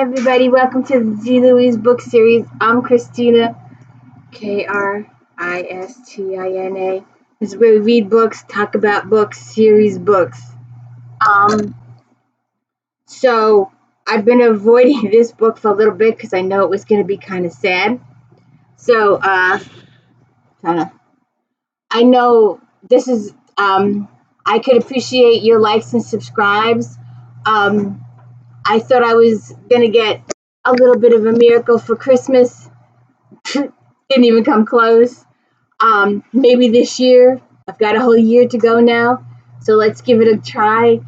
everybody, welcome to the G. Louise book series. I'm Christina, Kristina. This is where we read books, talk about books, series books. So I've been avoiding this book for a little bit because I know it was going to be kind of sad. So, I know this is, I could appreciate your likes and subscribes. I thought I was going to get a little bit of a miracle for Christmas. Didn't even come close. Maybe this year. I've got a whole year to go now. So let's give it a try.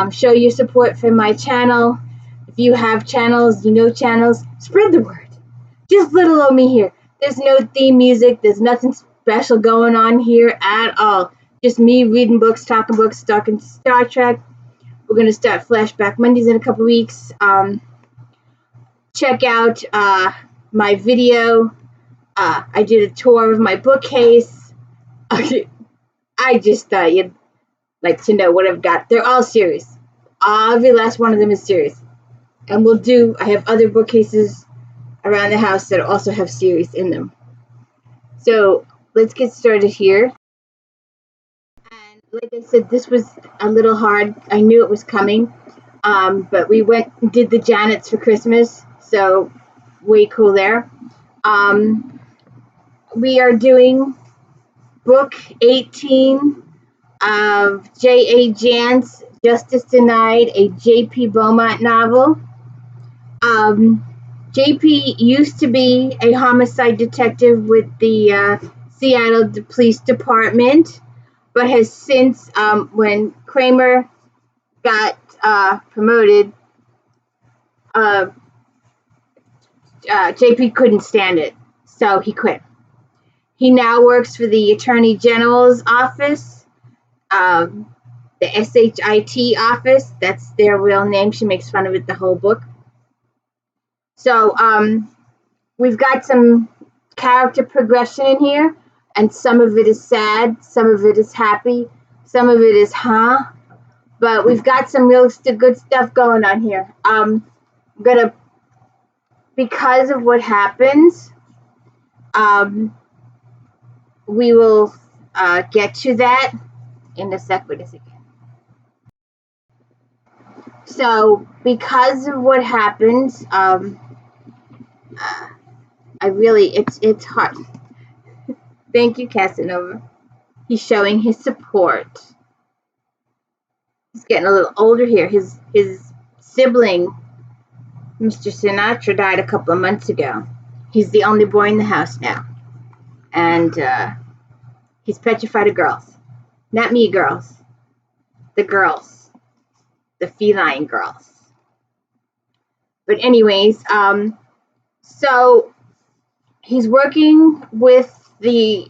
Show your support for my channel. If you have channels, channels, spread the word. Just little old me here. There's no theme music. There's nothing special going on here at all. Just me reading books, talking Star Trek. We're going to start Flashback Mondays in a couple weeks. Check out my video. I did a tour of my bookcase. I just thought you'd like to know what I've got. They're all series. Every last one of them is series. And I have other bookcases around the house that also have series in them. So let's get started here. And like I said, this was a little hard. I knew it was coming. But we went and did the Janets for Christmas. So way cool there. We are doing book 18 of J.A. Jance, Justice Denied, a J.P. Beaumont novel. J.P. used to be a homicide detective with the Seattle Police Department, but has since, when Kramer got promoted, J.P. couldn't stand it, so he quit. He now works for the Attorney General's office, the SHIT office. That's their real name. She makes fun of it the whole book. So we've got some character progression in here, and some of it is sad, some of it is happy, some of it is but we've got some real good stuff going on here. Because of what happens, we will get to that in a sec. Wait a second. So, because of what happens, it's hard. Thank you, Casanova. He's showing his support. He's getting a little older here. His sibling, Mr. Sinatra, died a couple of months ago. He's the only boy in the house now. And he's petrified of girls. Not me girls. The girls. The feline girls. But anyways, so he's working with the,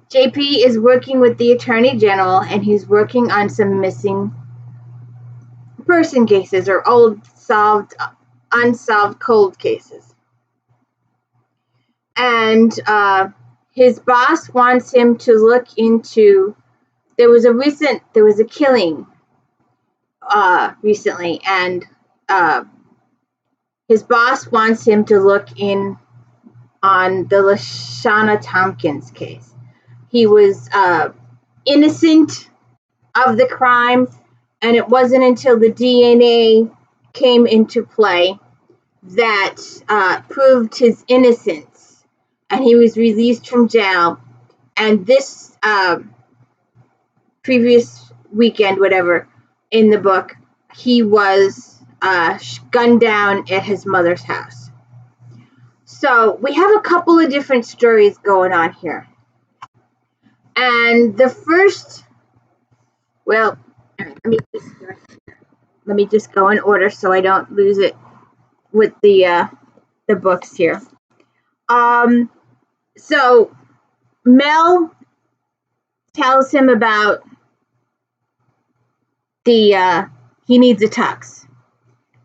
JP is working with the Attorney General, and he's working on some missing person cases or unsolved cold cases. And his boss wants him to look into, there was a killing recently, and his boss wants him to look in on the Lashana Tompkins case. He was innocent of the crime, and it wasn't until the DNA came into play that proved his innocence, and he was released from jail. And this previous weekend, whatever, in the book, he was gunned down at his mother's house. So we have a couple of different stories going on here. And the first, well, let me just go in order so I don't lose it with the books here. So Mel tells him about he needs a tux.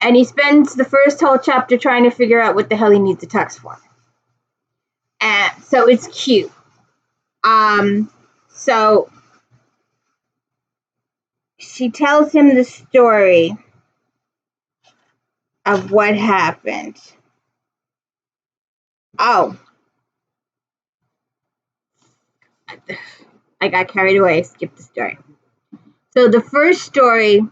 And he spends the first whole chapter trying to figure out what the hell he needs a tux for. And so it's cute. So she tells him the story of what happened. Oh, I got carried away. Skipped the story. So the first story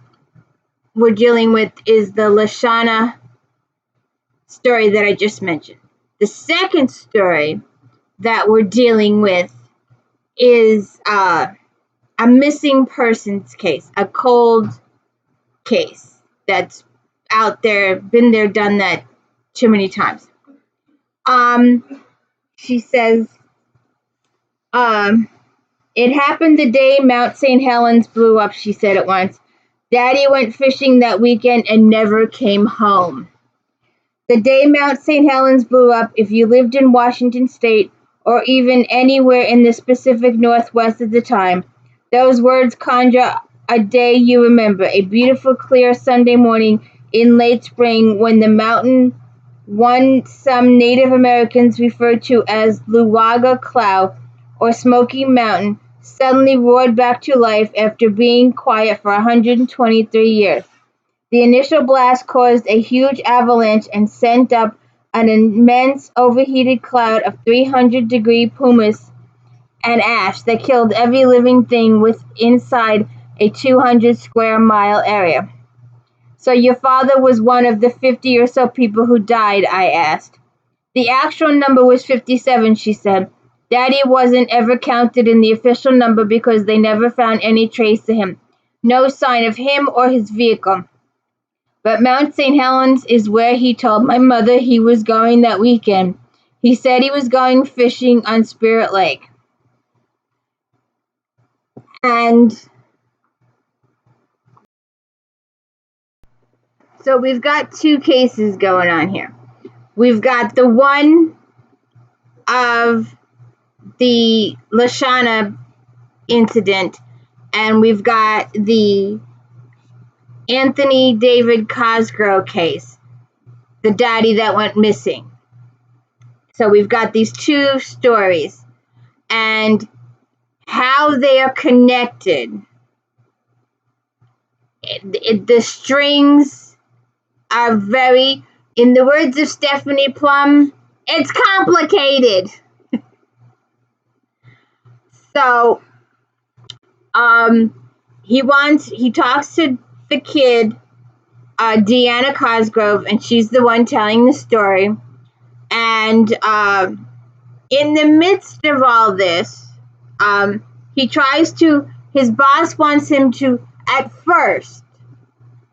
we're dealing with is the Lashana story that I just mentioned. The second story that we're dealing with is a missing persons case, a cold case that's out there, been there, done that too many times. She says, it happened the day Mount St. Helens blew up, she said at once. Daddy went fishing that weekend and never came home. The day Mount St. Helens blew up, if you lived in Washington State or even anywhere in the Pacific Northwest at the time, those words conjure a day you remember, a beautiful, clear Sunday morning in late spring when the mountain, one some Native Americans referred to as Luaga Cloud or Smoky Mountain, suddenly roared back to life after being quiet for 123 years. The initial blast caused a huge avalanche and sent up an immense overheated cloud of 300-degree pumice and ash that killed every living thing inside a 200-square-mile area. So your father was one of the 50 or so people who died, I asked. The actual number was 57, she said. Daddy wasn't ever counted in the official number because they never found any trace of him. No sign of him or his vehicle. But Mount St. Helens is where he told my mother he was going that weekend. He said he was going fishing on Spirit Lake. And so we've got two cases going on here. We've got the one of the Lashana incident, and we've got the Anthony David Cosgrove case, the daddy that went missing. So we've got these two stories, and how they are connected. The strings are very, in the words of Stephanie Plum, it's complicated. So, he talks to the kid, Deanna Cosgrove, and she's the one telling the story. And in the midst of all this, his boss wants him to, at first,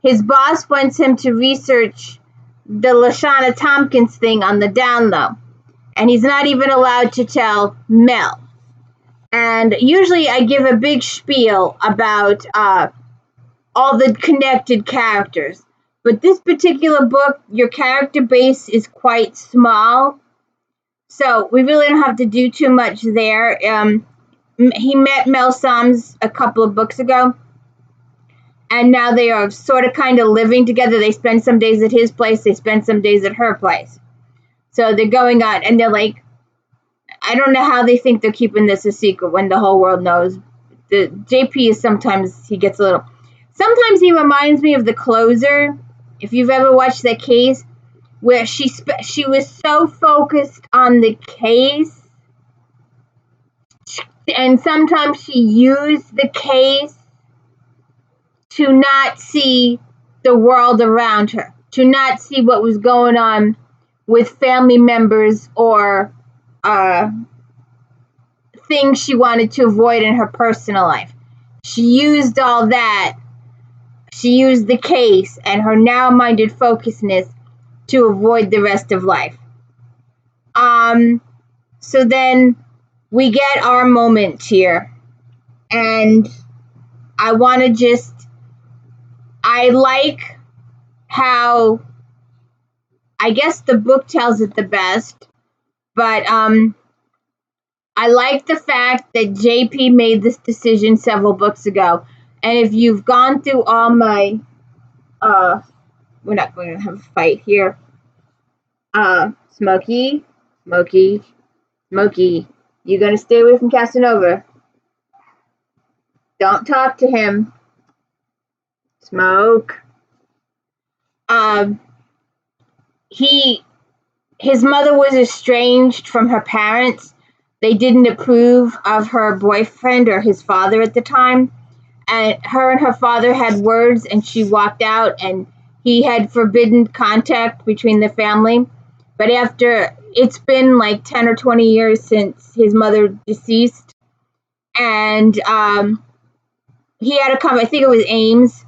his boss wants him to research the Lashana Tompkins thing on the down low. And he's not even allowed to tell Mel. And usually I give a big spiel about all the connected characters. But this particular book, your character base is quite small. So we really don't have to do too much there. He met Mel Soms a couple of books ago. And now they are sort of kind of living together. They spend some days at his place. They spend some days at her place. So they're going on. And they're like, I don't know how they think they're keeping this a secret when the whole world knows. The JP is sometimes, he gets a little. Sometimes he reminds me of The Closer. If you've ever watched that case, where she was so focused on the case. And sometimes she used the case to not see the world around her, to not see what was going on with family members or things she wanted to avoid in her personal life. She used all that. She used the case and her now-minded focusedness to avoid the rest of life. So then we get our moment here. And I want to just, I like how, I guess the book tells it the best, but I like the fact that JP made this decision several books ago. And if you've gone through all my, we're not going to have a fight here. Smokey, you going to stay away from Casanova. Don't talk to him. Smoke. his mother was estranged from her parents. They didn't approve of her boyfriend or his father at the time. And her father had words, and she walked out, and he had forbidden contact between the family. But after it's been like 10 or 20 years since his mother deceased, and he had a comment, I think it was Ames,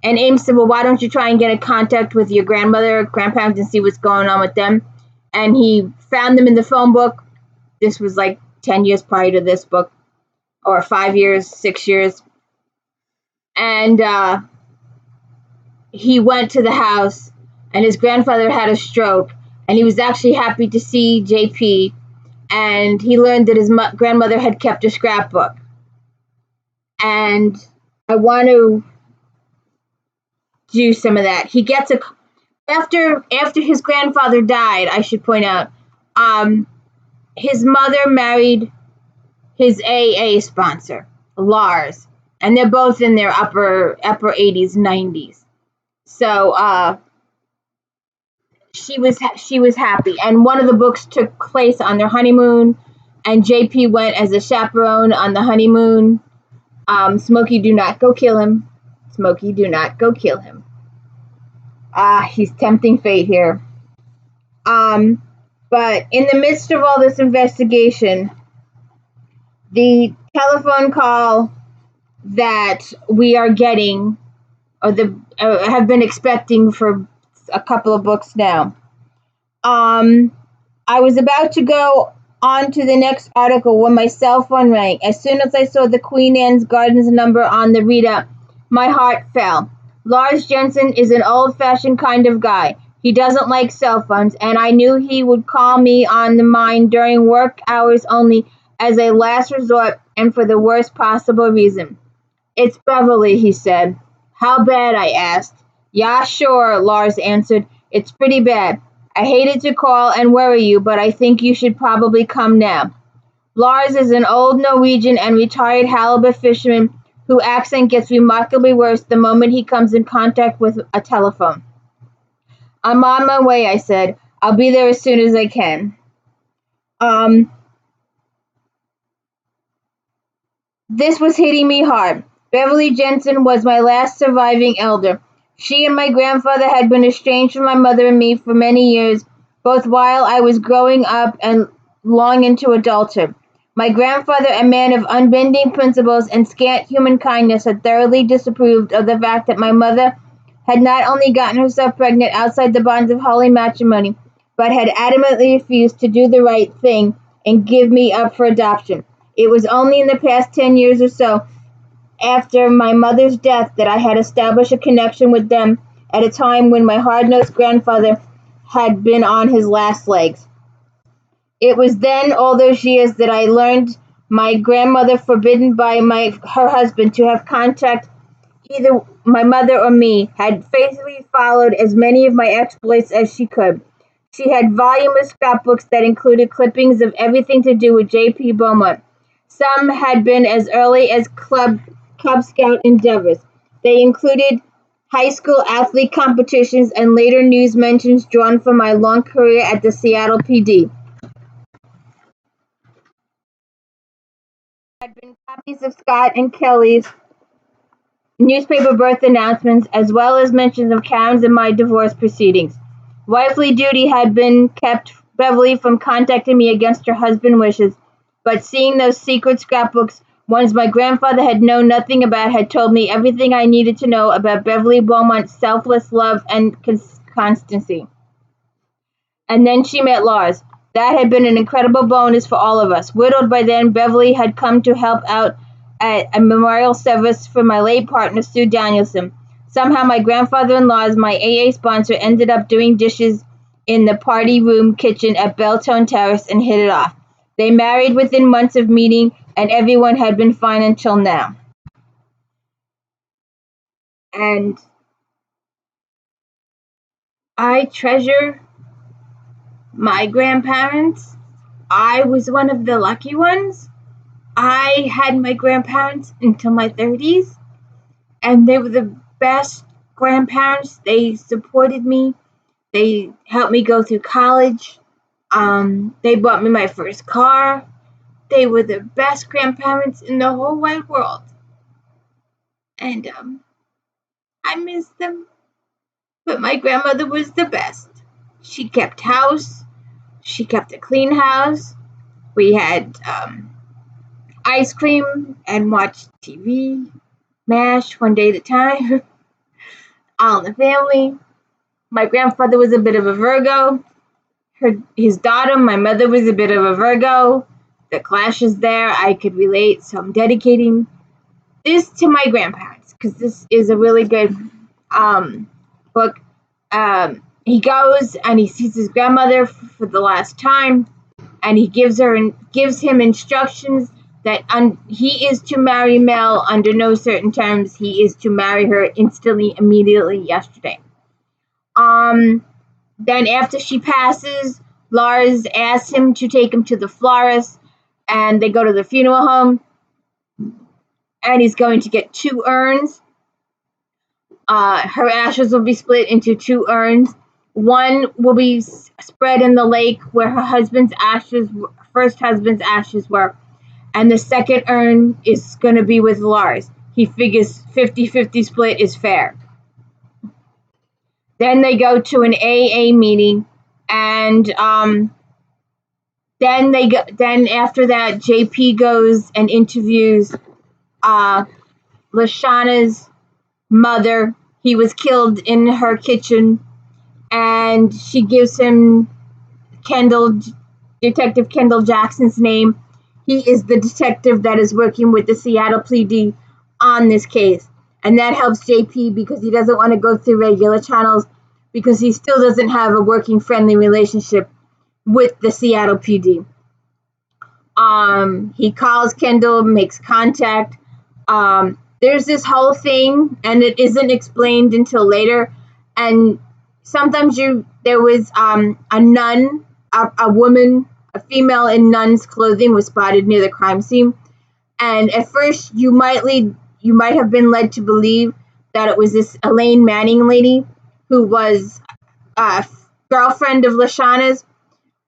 and Ames said, well, why don't you try and get in contact with your grandparents and see what's going on with them? And he found them in the phone book. This was like 10 years prior to this book, or 5 years, 6 years. And he went to the house, and his grandfather had a stroke, and he was actually happy to see JP, and he learned that his grandmother had kept a scrapbook. And I want to do some of that. He gets after his grandfather died, I should point out, his mother married his AA sponsor, Lars, and they're both in their upper 80s, 90s. So she was happy, and one of the books took place on their honeymoon, and JP went as a chaperone on the honeymoon. Smokey, do not go kill him. Smokey, do not go kill him. He's tempting fate here. But in the midst of all this investigation, the telephone call that we are getting, or have been expecting for a couple of books now. I was about to go on to the next article when my cell phone rang. As soon as I saw the Queen Anne's Gardens number on the readout, my heart fell. Lars Jensen is an old-fashioned kind of guy. He doesn't like cell phones, and I knew he would call me on the mine during work hours only as a last resort and for the worst possible reason. It's Beverly, he said. How bad? I asked. Yeah, sure, Lars answered. It's pretty bad. I hated to call and worry you, but I think you should probably come now. Lars is an old Norwegian and retired halibut fisherman whose accent gets remarkably worse the moment he comes in contact with a telephone. I'm on my way, I said. I'll be there as soon as I can. This was hitting me hard. Beverly Jensen was my last surviving elder. She and my grandfather had been estranged from my mother and me for many years, both while I was growing up and long into adulthood. My grandfather, a man of unbending principles and scant human kindness, had thoroughly disapproved of the fact that my mother had not only gotten herself pregnant outside the bonds of holy matrimony, but had adamantly refused to do the right thing and give me up for adoption. It was only in the past 10 years or so after my mother's death that I had established a connection with them at a time when my hard-nosed grandfather had been on his last legs. It was then, all those years, that I learned my grandmother, forbidden by her husband to have contact either my mother or me, had faithfully followed as many of my exploits as she could. She had voluminous scrapbooks that included clippings of everything to do with J.P. Beaumont. Some had been as early as Cub Scout endeavors. They included high school athlete competitions and later news mentions drawn from my long career at the Seattle PD. Had been copies of Scott and Kelly's newspaper birth announcements, as well as mentions of Karen's and my divorce proceedings. Wifely duty had been kept Beverly from contacting me against her husband's wishes, but seeing those secret scrapbooks, ones my grandfather had known nothing about, had told me everything I needed to know about Beverly Beaumont's selfless love and constancy. And then she met Lars. That had been an incredible bonus for all of us. Widowed by then, Beverly had come to help out at a memorial service for my late partner, Sue Danielson. Somehow my grandfather-in-law's, my AA sponsor, ended up doing dishes in the party room kitchen at Beltone Terrace and hit it off. They married within months of meeting, and everyone had been fine until now. And I treasure my grandparents. I was one of the lucky ones. I had my grandparents until my 30s, and they were the best grandparents. They supported me. They helped me go through college. They bought me my first car. They were the best grandparents in the whole wide world. And I miss them. But my grandmother was the best. She kept house. She kept a clean house. We had ice cream and watched TV, MASH, one day at a time, all in the family. My grandfather was a bit of a Virgo. His daughter, my mother, was a bit of a Virgo. The clash is there. I could relate, so I'm dedicating this to my grandparents because this is a really good book. He goes and he sees his grandmother for the last time, and he gives him instructions that he is to marry Mel under no certain terms. He is to marry her instantly, immediately, yesterday. Then after she passes, Lars asks him to take him to the florist, and they go to the funeral home, and he's going to get 2 urns. Her ashes will be split into 2 urns. One will be spread in the lake where her first husband's ashes were, and the second urn is going to be with Lars. He figures 50-50 split is fair. Then they go to an AA meeting, and then after that, JP goes and interviews Lashana's mother. He was killed in her kitchen, and she gives him Detective Kendall Jackson's name. He is the detective that is working with the Seattle PD on this case. And that helps JP because he doesn't want to go through regular channels because he still doesn't have a working friendly relationship with the Seattle PD. He calls Kendall, makes contact. There's this whole thing, and it isn't explained until later. And sometimes there was a nun, a woman, a female in nun's clothing was spotted near the crime scene. And at first, you might have been led to believe that it was this Elaine Manning lady who was a girlfriend of Lashana's,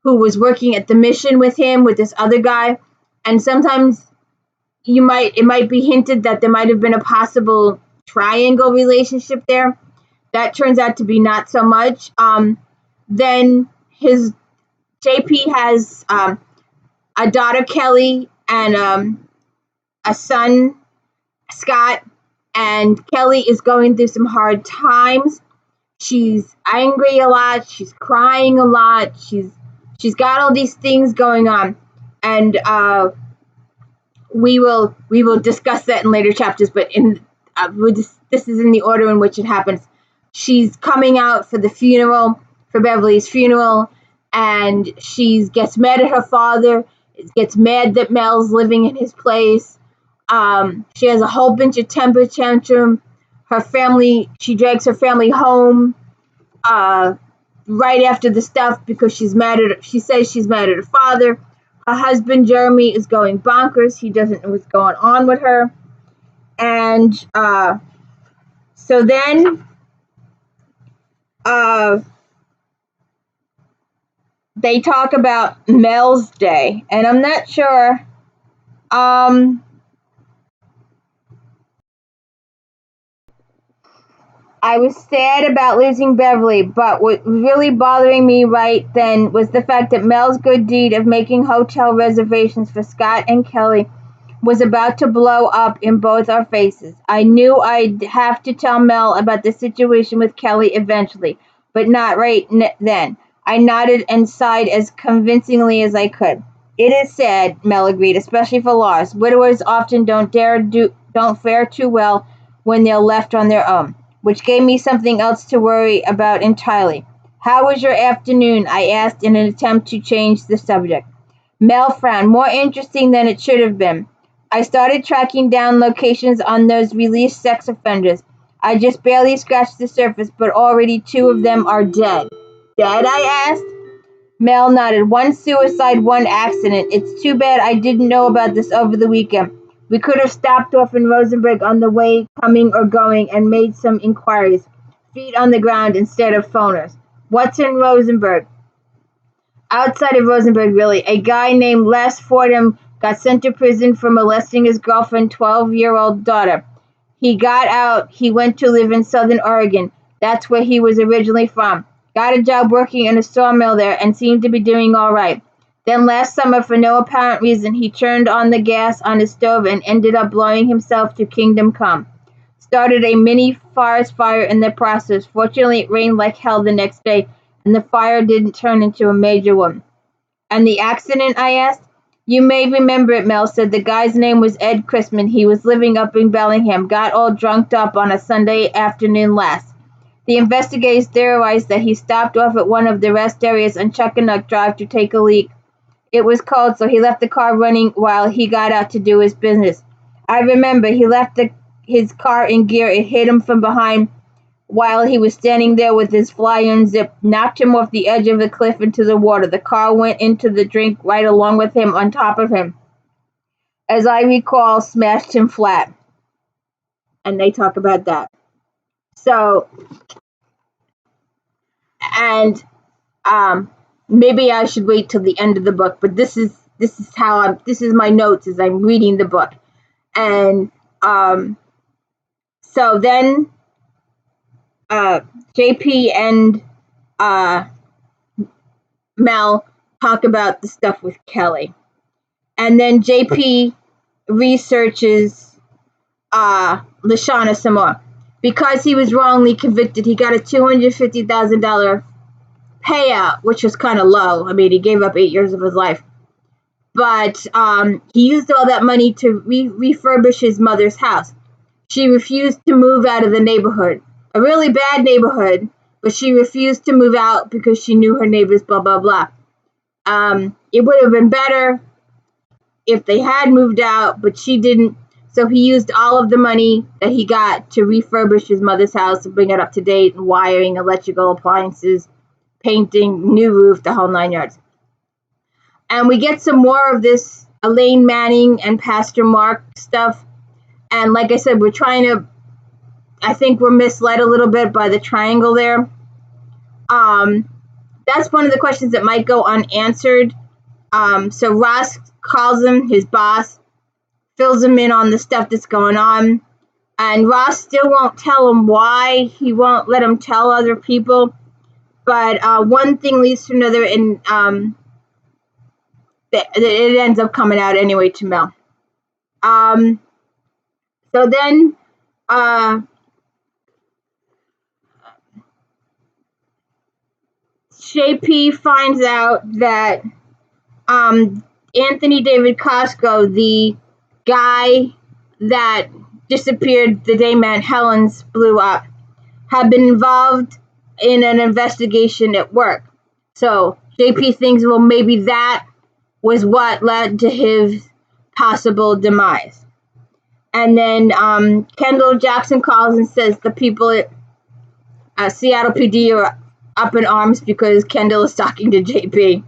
who was working at the mission with him, with this other guy. And sometimes it might be hinted that there might have been a possible triangle relationship there. That turns out to be not so much. Then his JP has a daughter, Kelly, and a son, Scott, and Kelly is going through some hard times. She's angry a lot. She's crying a lot. She's got all these things going on, and we will discuss that in later chapters. But this is in the order in which it happens. She's coming out for the funeral, for Beverly's funeral, and she gets mad at her father. Gets mad that Mel's living in his place. She has a whole bunch of temper tantrum. She drags her family home right after the stuff because she says she's mad at her father. Her husband, Jeremy, is going bonkers. He doesn't know what's going on with her. And so then they talk about Mel's day, and I'm not sure. I was sad about losing Beverly, but what was really bothering me right then was the fact that Mel's good deed of making hotel reservations for Scott and Kelly was about to blow up in both our faces. I knew I'd have to tell Mel about the situation with Kelly eventually, but not right then. I nodded and sighed as convincingly as I could. It is sad, Mel agreed, especially for Lars. Widowers often don't fare too well when they're left on their own, which gave me something else to worry about entirely. How was your afternoon? I asked in an attempt to change the subject. Mel frowned. More interesting than it should have been. I started tracking down locations on those released sex offenders. I just barely scratched the surface, but already 2 of them are dead. Dead? I asked. Mel nodded. 1 suicide, 1 accident. It's too bad I didn't know about this over the weekend. We could have stopped off in Rosenberg on the way coming or going and made some inquiries. Feet on the ground instead of phoners. What's in Rosenberg? Outside of Rosenberg, really, a guy named Les Fordham got sent to prison for molesting his girlfriend's 12-year-old daughter. He got out. He went to live in Southern Oregon. That's where he was originally from. Got a job working in a sawmill there and seemed to be doing all right. Then last summer, for no apparent reason, he turned on the gas on his stove and ended up blowing himself to kingdom come. Started a mini forest fire in the process. Fortunately, it rained like hell the next day, and the fire didn't turn into a major one. And the accident, I asked? You may remember it, Mel said. The guy's name was Ed Chrisman. He was living up in Bellingham. Got all drunked up on a Sunday afternoon last. The investigators theorized that he stopped off at one of the rest areas on Chuckanut Drive to take a leak. It was cold, so he left the car running while he got out to do his business. I remember he left his car in gear. It hit him from behind while he was standing there with his fly unzipped, knocked him off the edge of the cliff into the water. The car went into the drink right along with him on top of him. As I recall, smashed him flat. And they talk about that. So, and maybe I should wait till the end of the book, but this is my notes as I'm reading the book. And so then JP and Mel talk about the stuff with Kelly. And then JP researches Lashana some more. Because he was wrongly convicted, he got a $250,000 payout, which was kind of low. I mean, he gave up 8 years of his life. But he used all that money to refurbish his mother's house. She refused to move out of the neighborhood. A really bad neighborhood, but she refused to move out because she knew her neighbors, blah, blah, blah. It would have been better if they had moved out, but she didn't. So he used all of the money that he got to refurbish his mother's house and bring it up to date, and wiring, electrical appliances, painting, new roof, the whole 9 yards. And we get some more of this Elaine Manning and Pastor Mark stuff. And like I said, I think we're misled a little bit by the triangle there. That's one of the questions that might go unanswered. So Ross calls him, his boss, fills him in on the stuff that's going on. And Ross still won't tell him why. He won't let him tell other people. But one thing leads to another, and it ends up coming out anyway to Mel. So then JP finds out that Anthony David Costco, the guy that disappeared the day Mount Helens blew up, had been involved in an investigation at work. So JP thinks, well, maybe that was what led to his possible demise. And then Kendall Jackson calls and says the people at Seattle PD are up in arms because Kendall is talking to JP.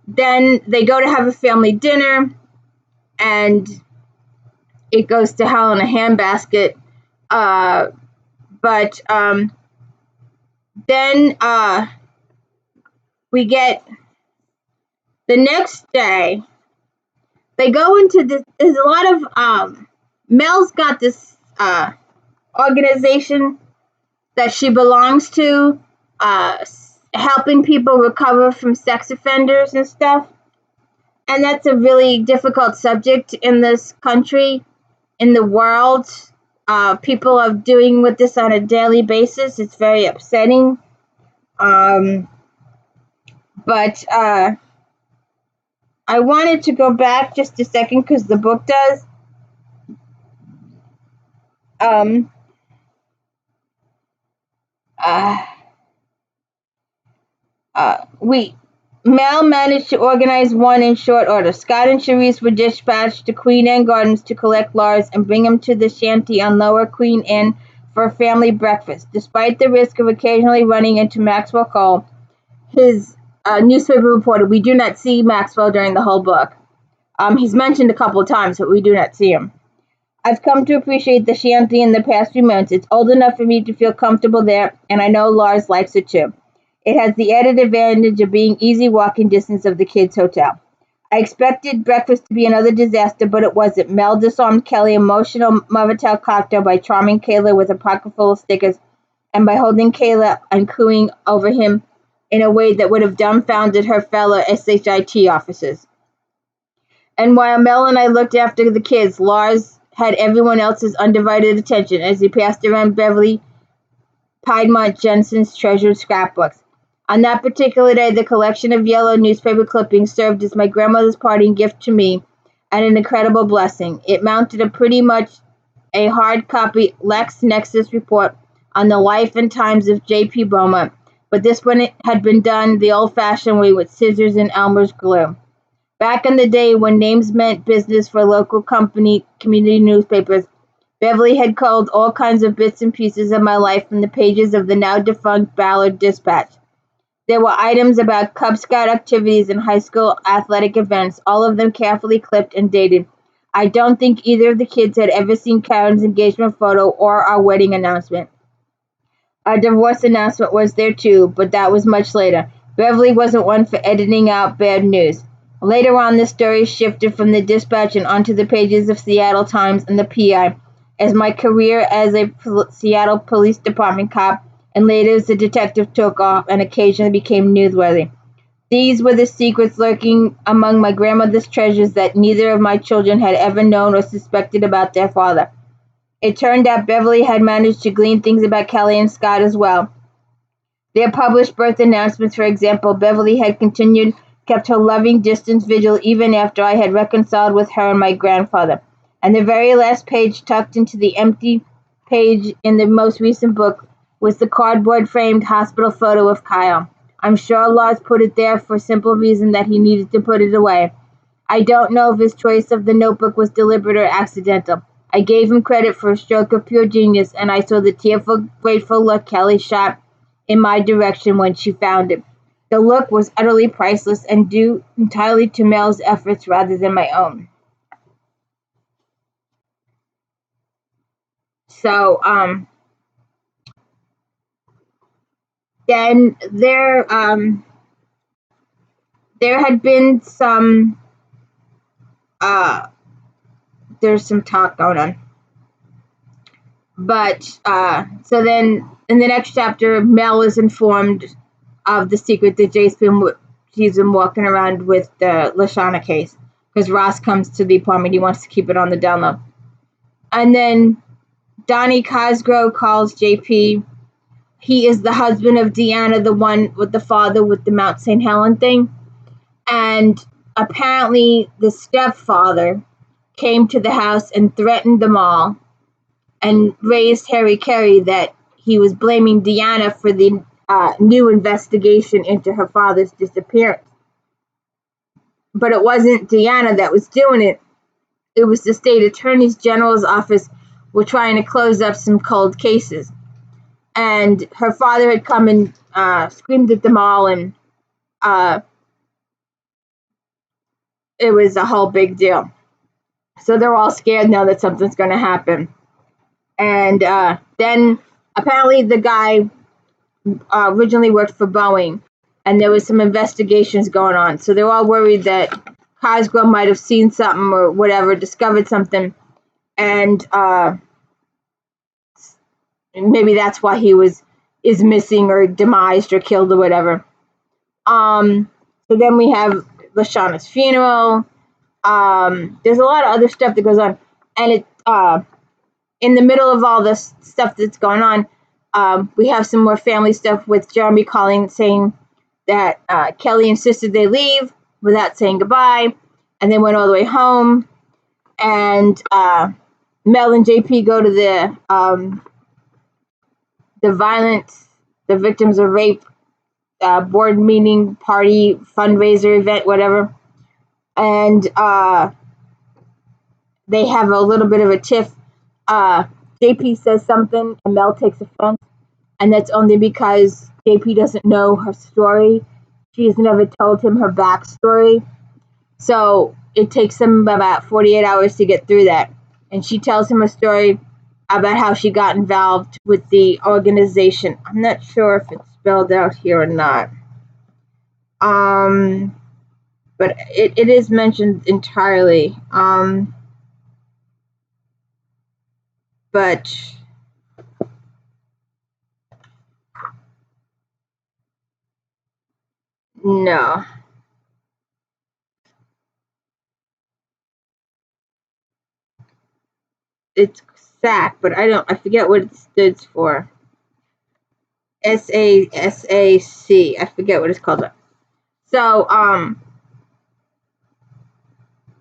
Then they go to have a family dinner, and it goes to hell in a handbasket. But then we get the next day. They go into this. There's a lot of Mel's got this organization that she belongs to, helping people recover from sex offenders and stuff. And that's a really difficult subject in this country, in the world. People are doing with this on a daily basis. It's very upsetting. But I wanted to go back just a second because the book does. Mel managed to organize one in short order. Scott and Charisse were dispatched to Queen Anne Gardens to collect Lars and bring him to the shanty on Lower Queen Anne for a family breakfast. Despite the risk of occasionally running into Maxwell Cole, his newspaper reporter, we do not see Maxwell during the whole book. He's mentioned a couple of times, but we do not see him. I've come to appreciate the shanty in the past few months. It's old enough for me to feel comfortable there, and I know Lars likes it too. It has the added advantage of being easy walking distance of the kids' hotel. I expected breakfast to be another disaster, but it wasn't. Mel disarmed Kelly emotional Mothertail cocktail by charming Kayla with a pocket full of stickers and by holding Kayla and cooing over him in a way that would have dumbfounded her fellow SHIT officers. And while Mel and I looked after the kids, Lars had everyone else's undivided attention as he passed around Beverly Piedmont Jensen's treasured scrapbooks. On that particular day, the collection of yellow newspaper clippings served as my grandmother's parting gift to me and an incredible blessing. It mounted a pretty much a hard copy LexNexis report on the life and times of J.P. Beaumont, but this one had been done the old-fashioned way with scissors and Elmer's glue. Back in the day when names meant business for local community newspapers, Beverly had culled all kinds of bits and pieces of my life from the pages of the now-defunct Ballard Dispatch. There were items about Cub Scout activities and high school athletic events, all of them carefully clipped and dated. I don't think either of the kids had ever seen Karen's engagement photo or our wedding announcement. Our divorce announcement was there too, but that was much later. Beverly wasn't one for editing out bad news. Later on, the story shifted from the Dispatch and onto the pages of Seattle Times and the PI, as my career as a Seattle Police Department cop and later as a detective took off and occasionally became newsworthy. These were the secrets lurking among my grandmother's treasures that neither of my children had ever known or suspected about their father. It turned out Beverly had managed to glean things about Kelly and Scott as well. Their published birth announcements, for example, Beverly had kept her loving distance vigil even after I had reconciled with her and my grandfather. And the very last page, tucked into the empty page in the most recent book, was the cardboard-framed hospital photo of Kyle. I'm sure Lars put it there for a simple reason that he needed to put it away. I don't know if his choice of the notebook was deliberate or accidental. I gave him credit for a stroke of pure genius, and I saw the tearful, grateful look Kelly shot in my direction when she found it. The look was utterly priceless and due entirely to Mel's efforts rather than my own. So, then there had been some there's some talk going on, but so then in the next chapter, Mel is informed of the secret that she's been walking around with the Lashana case because Ross comes to the apartment. He wants to keep it on the down low, and then Donnie Cosgrove calls JP. He is the husband of Deanna, the one with the father with the Mount St. Helen thing. And apparently the stepfather came to the house and threatened them all and raised Harry Carey that he was blaming Deanna for the new investigation into her father's disappearance. But it wasn't Deanna that was doing it. It was the state attorney general's office were trying to close up some cold cases. And her father had come and screamed at them all, and it was a whole big deal. So they're all scared now that something's going to happen. And then apparently the guy originally worked for Boeing, and there was some investigations going on. So they're all worried that Cosgrove might have seen something or whatever, discovered something, and maybe that's why he is missing or demised or killed or whatever. So then we have Lashana's funeral. There's a lot of other stuff that goes on, and it in the middle of all this stuff that's going on, we have some more family stuff with Jeremy calling saying that Kelly insisted they leave without saying goodbye, and they went all the way home. And Mel and JP go to the victims of rape board meeting, party, fundraiser event, whatever. And they have a little bit of a tiff. JP says something and Mel takes offense, and that's only because JP doesn't know her story. She has never told him her backstory. So it takes them about 48 hours to get through that. and she tells him a story about how she got involved with the organization. I'm not sure if it's spelled out here or not. But it is mentioned entirely. But no. It's SAC, but I forget what it stands for. SASAC. I forget what it's called. So,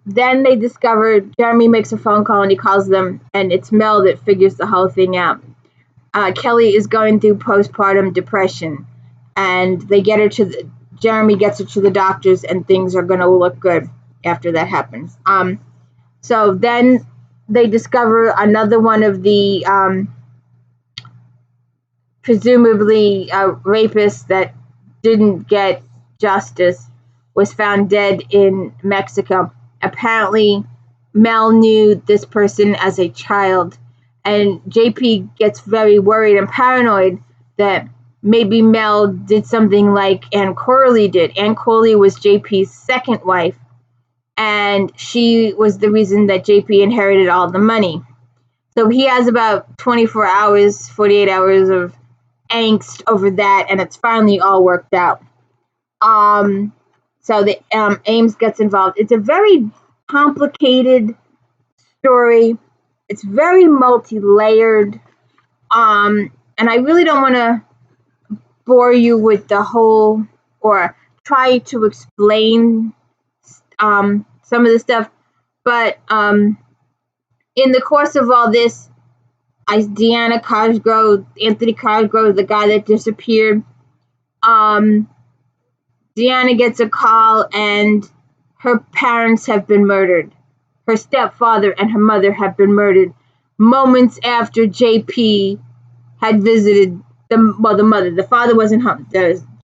then they discover Jeremy makes a phone call and he calls them, and it's Mel that figures the whole thing out. Kelly is going through postpartum depression, and Jeremy gets her to the doctors, and things are going to look good after that happens. So then they discover another one of the presumably rapists that didn't get justice was found dead in Mexico. Apparently, Mel knew this person as a child, and JP gets very worried and paranoid that maybe Mel did something like Ann Corley did. Ann Corley was JP's second wife, and she was the reason that JP inherited all the money. So he has about 24 hours, 48 hours of angst over that, and it's finally all worked out. So the Ames gets involved. It's a very complicated story. It's very multi-layered, and I really don't want to bore you with the whole or try to explain some of the stuff, but in the course of all this, Deanna Cosgrove, Anthony Cosgrove, the guy that disappeared, Deanna gets a call and her parents have been murdered. Her stepfather and her mother have been murdered moments after JP had visited the mother. The father wasn't home.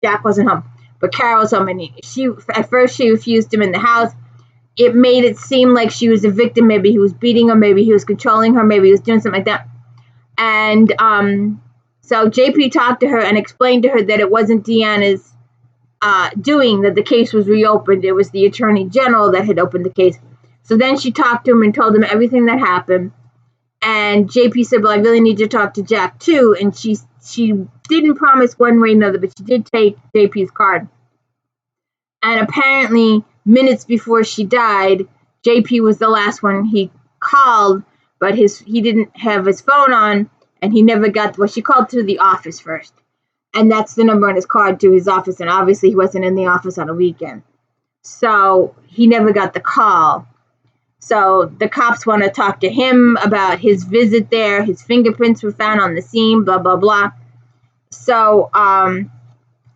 Jack wasn't home, but Carol's home, and at first she refused him in the house. It made it seem like she was a victim. Maybe he was beating her. Maybe he was controlling her. Maybe he was doing something like that. And so JP talked to her and explained to her that it wasn't Deanna's doing, that the case was reopened. It was the attorney general that had opened the case. So then she talked to him and told him everything that happened. And JP said, well, I really need to talk to Jack too. And she didn't promise one way or another, but she did take JP's card. And apparently, minutes before she died, JP was the last one he called, but he didn't have his phone on, and he never got, well, she called to the office first. And that's the number on his card to his office, and obviously he wasn't in the office on a weekend. So he never got the call. So the cops want to talk to him about his visit there. His fingerprints were found on the scene, blah, blah, blah. So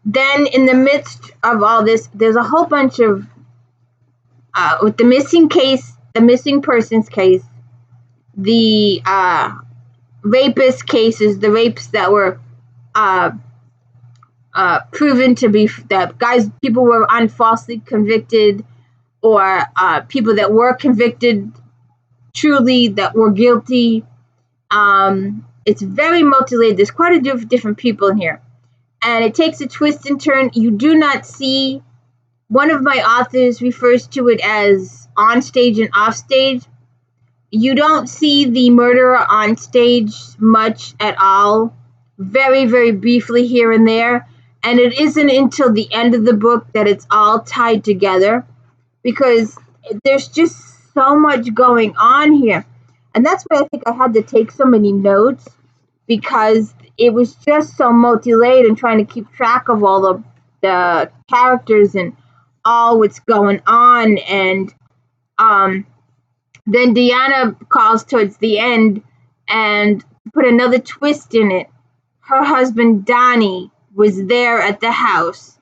then in the midst of all this, there's a whole bunch of, with the missing persons case, the rapist cases, the rapes that were proven to be, that people were falsely convicted, or people that were convicted truly that were guilty. It's very multi-layered. There's quite a different people in here. And it takes a twist and turn. You do not see, one of my authors refers to it as on stage and off stage. You don't see the murderer on stage much at all. Very, very briefly here and there. And it isn't until the end of the book that it's all tied together, because there's just so much going on here. And that's why I think I had to take so many notes, because it was just so multi-layered, and trying to keep track of all the characters and all what's going on. And then Deanna calls towards the end and put another twist in it. Her husband, Donnie, was there at the house,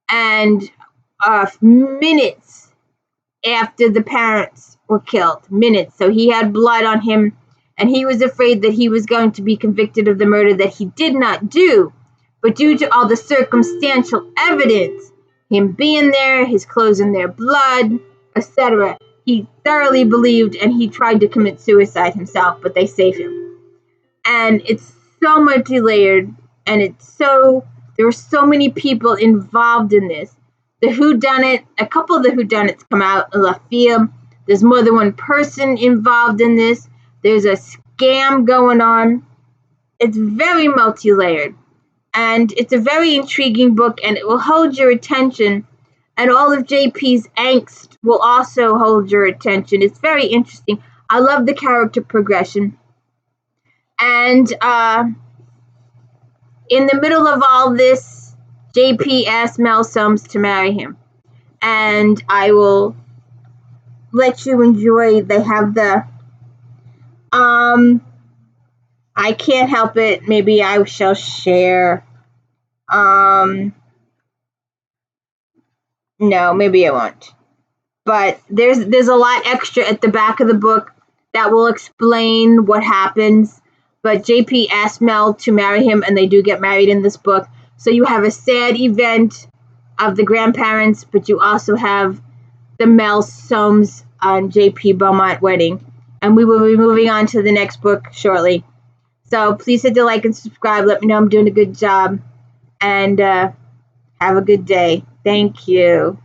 and minutes after the parents were killed, minutes. So he had blood on him, and he was afraid that he was going to be convicted of the murder that he did not do. But due to all the circumstantial evidence, him being there, his clothes in their blood, etc., he thoroughly believed, and he tried to commit suicide himself, but they saved him. And it's so multi-layered, and there were so many people involved in this. The whodunit, a couple of the whodunits come out in left field. There's more than one person involved in this. There's a scam going on. It's very multi-layered, and it's a very intriguing book, and it will hold your attention, and all of JP's angst will also hold your attention. It's very interesting. I love the character progression. And in the middle of all this, JP asks Mel Soames to marry him. And I will let you enjoy. They have the I can't help it. Maybe I shall share. No, maybe I won't. But there's a lot extra at the back of the book that will explain what happens. But JP asked Mel to marry him, and they do get married in this book. So you have a sad event of the grandparents, but you also have the Mel Soames and JP Beaumont wedding. And we will be moving on to the next book shortly. So please hit the like and subscribe. Let me know I'm doing a good job. And have a good day. Thank you.